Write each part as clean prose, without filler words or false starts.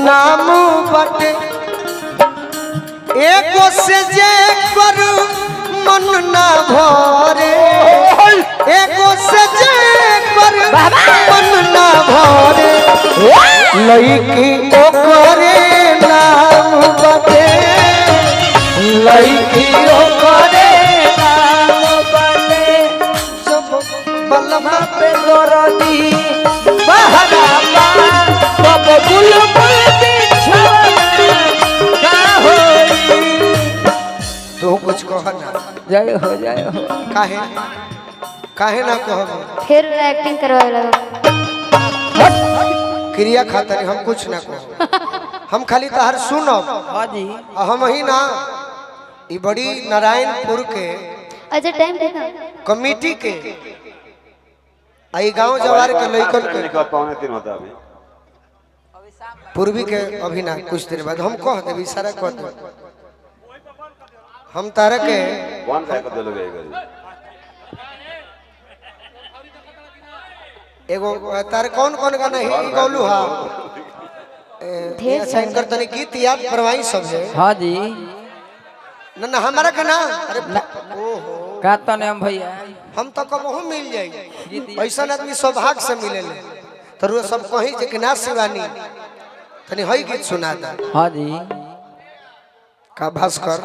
नाम बटे एको से जे कर मन ना भरे एको से जे कर मन ना भरे लईकी ओकरे नाम बटे लईकी ओकरे नाम बटे सब बलमा पे दरदी बहरा तब बुलबुल बिछड़ा होई तो कुछ कह ना जय हो काहे काहे ना कह फिर एक्टिंग करवाए लगा क्रिया खातिर हम कुछ ना कह हम खाली तहर सुनब हाँ जी हम ही ना ई बड़ी नारायणपुर के अच्छा टाइम देखा कमेटी के आई गांव जवार के लइकन के पौने 3 होता अभी पूर्वी के अभी ना कुछ दिन बाद हम कह देबी सारा कह दे हम तारा के वन का कर देलो गई एगो तार कौन कौन गाना है गौलू हा अच्छा इनकर तनी गीत याद परवाई सब है हाँ जी ना ना हमारा का ना अरे ओहो का तने हम भैया हम तो कबहू मिल जाई ऐसा आदमी सौभाग्य से मिले ले तो रो सब कहीं जे कि ना शिवानी तनी हई गीत सुना दा हाँ जी का भास्कर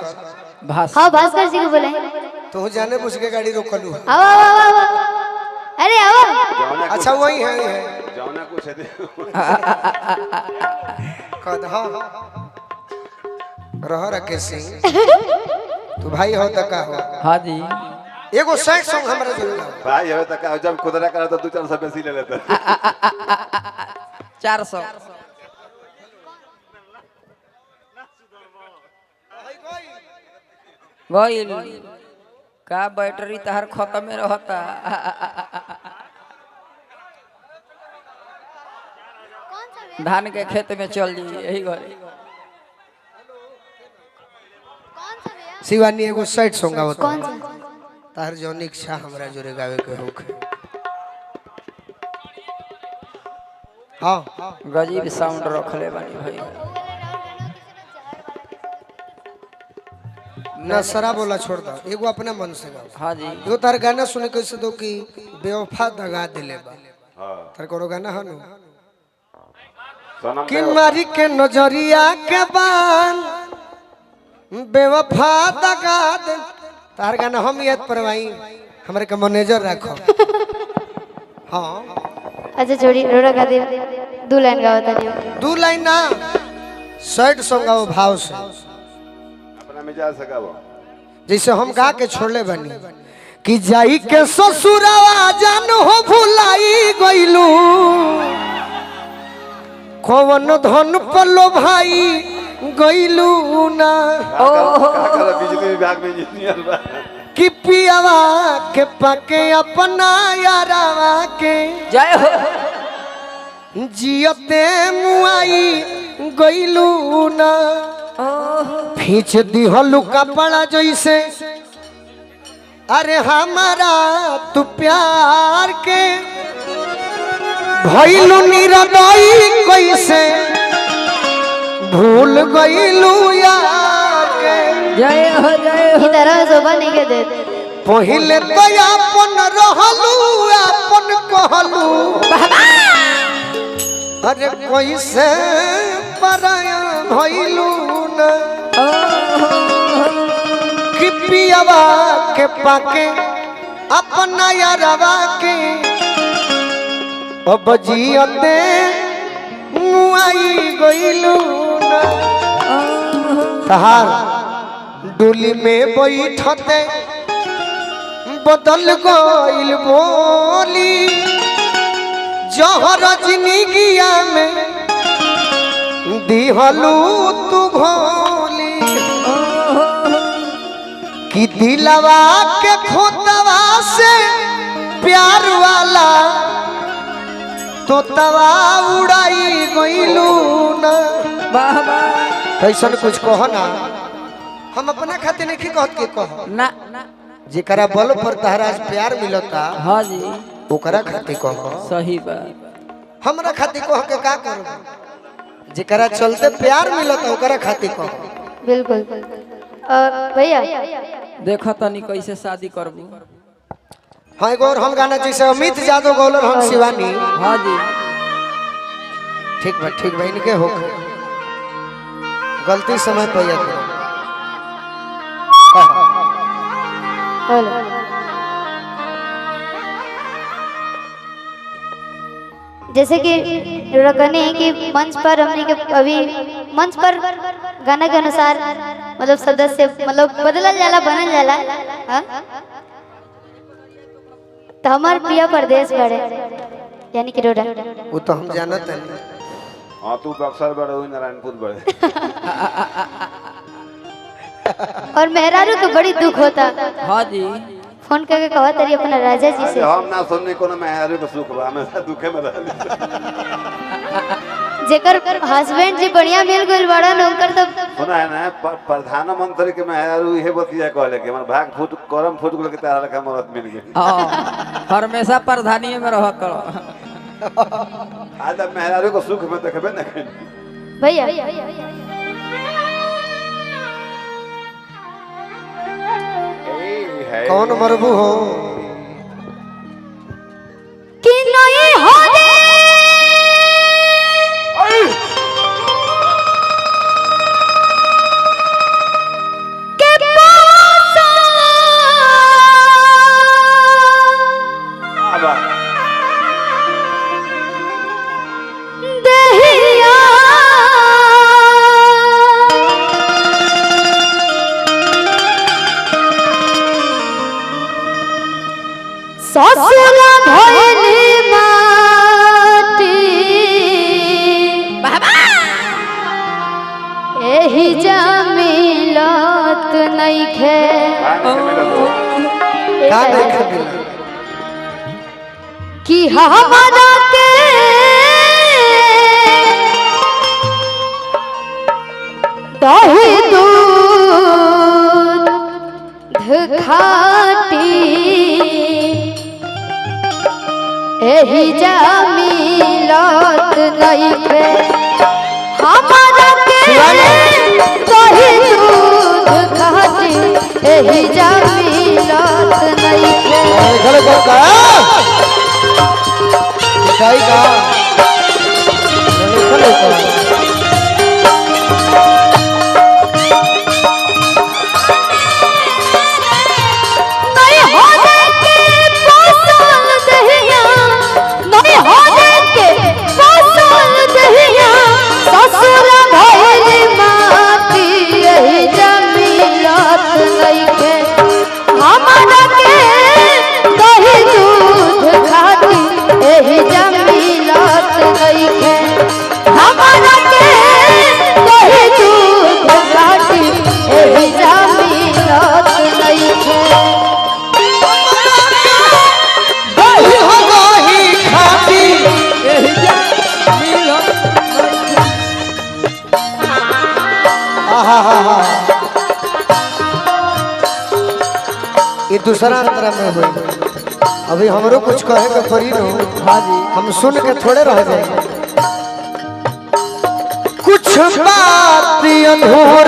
हाँ भास्कर जी को बोले तू जाने बुझ के गाड़ी रोकलू आओ आओ आओ आओ अरे आओ अच्छा वही है जाना कुछ है कद हां रह रखे सिंह तू भाई हो त का हो हाँ जी एगो सैड सॉन्ग हमरा जरूर भाई हो तक जब खुदरा करा तो 2-4 बेसी ले लेते 400 गइल का बैटरी तहर खत्म में रहता धान के खेत में चल जी यही घरे शिवानी एगो सैड सॉन्ग आवत कौन सा तार जौन इच्छा हमरा जोरे गावे के होखे हां गजीब साउंड रखले बानी भाई ना सरा बोला छोड़ दो एगो अपने मन से गाओ हाँ जी एगो तार गाना सुने कैसे दो कि बेवफा दगा दिले बा हां तार कोनो गाना हनु सनम कि मारी के नजरिया के बान बेवफा दगा दे तार गाना हम याद परवाई हमरे के मैनेजर रखो हां अच्छा छोड़ी रोड़ा गा दे 2 लाइन गाओ तनी 2 लाइन ना सैड सॉन्ग गाओ भाव से अपना मिजाज सगावो जैसे हम गा के छोड़ले बनी कि जाई के ससुरावा जान हो भुलाई गइलू कौन धन पलो भाई गइलू ना का बिजली विभाग में इंजीनियर बा कि पियावा के पाके अपना यारावा के जय हो जियते मुआई गइलू ना खींच दिहलू कपड़ा जैसे अरे हमारा तू प्यार के भइलू निरदई कैसे भूल गइलू यार के जय हो इधर जोबा नहीं के दे पहिले तो अपन रहलू अपन कहलू अरे कैसे पराया भइलू ना कि पियावा के पाके अपना यारवा के अब जियते मुआई गइलू ना तहार डोली में बैठते बदल गइल बोली जहर जिंदगिया में दिहलू तू घोली कि दिलवा के खोतवा से प्यार वाला तो तवा उड़ाई गइलू ना बाबा कैसन कुछ कह ना हम अपना खातिर नहीं कहत के कह ना जेकरा बल पर तहरा प्यार मिलता हाँ जी ओकरा खातिर कह सही बात हमरा खातिर कह के का करब जेकरा चलते प्यार मिलत ओकरा खातिर कहो। बिल्कुल। भैया देखो तनी कैसे शादी करबू। हाँ एगो और हम गाना जैसे अमित यादव गौलर हम शिवानी। हाँ जी ठीक बा इनके हो गलती समय पर याद बोलो। जैसे कि रखने हैं कि मंच पर हमने के अभी मंच पर गाना के अनुसार मतलब सदस्य मतलब बदलल जाला बनल जाला। हाँ? तो हमार प्रिय प्रदेश बड़े यानी कि रोड़ा वो तो हम जानत हैं। हाँ तू बक्सर बड़े हुई नारायणपुर बड़े और मेहरारू तो बड़ी दुख होता। हाँ जी फोन करके कहा तरी अपना राजा जी से हम ना सुनने को ना मेहरारू को सुख बा हमेशा दुखे में रहली जेकर हस्बैंड जी बढ़िया मिल गइल बड़न उनकर तो सुना है ना प्रधानमंत्री के मेहरारू ये बतिया कहले कि हमर भाग फूट करम फूट गेल के तारा का मरद मिल गई। हाँ हमेशा प्रधानी में रह करो। आज अब मेहरारू को सुख में देखबे ना कहीं। भैया कौन मरबू हो कि नहीं हो रे के पासा अब दहिया ससुरा भइली माटी बाबा एही जमिलत नइखे का देखे मिला कि हमरा के दही दूध खाटी एही जमिलत नइखे हमरा के दही दूध खाटी एही जमिलत नइखे घरे को का काई का चले को नहीं होने के पसंद दहिया नहीं होने के पसंद दहिया ससुर भइली माटी एही जमिलत नइखे हमरा के दही दूध खाती एही जमिलत नइखे हमरा के दही दूध खाती एही जमिलत नइखे वही हो वही खाती आहा ये दूसरा अंतरा में हुई। अभी हमरो कुछ कहे के पड़ी न। हाँ जी हम सुन के थोड़े रह जाए कुछ बात अधूरी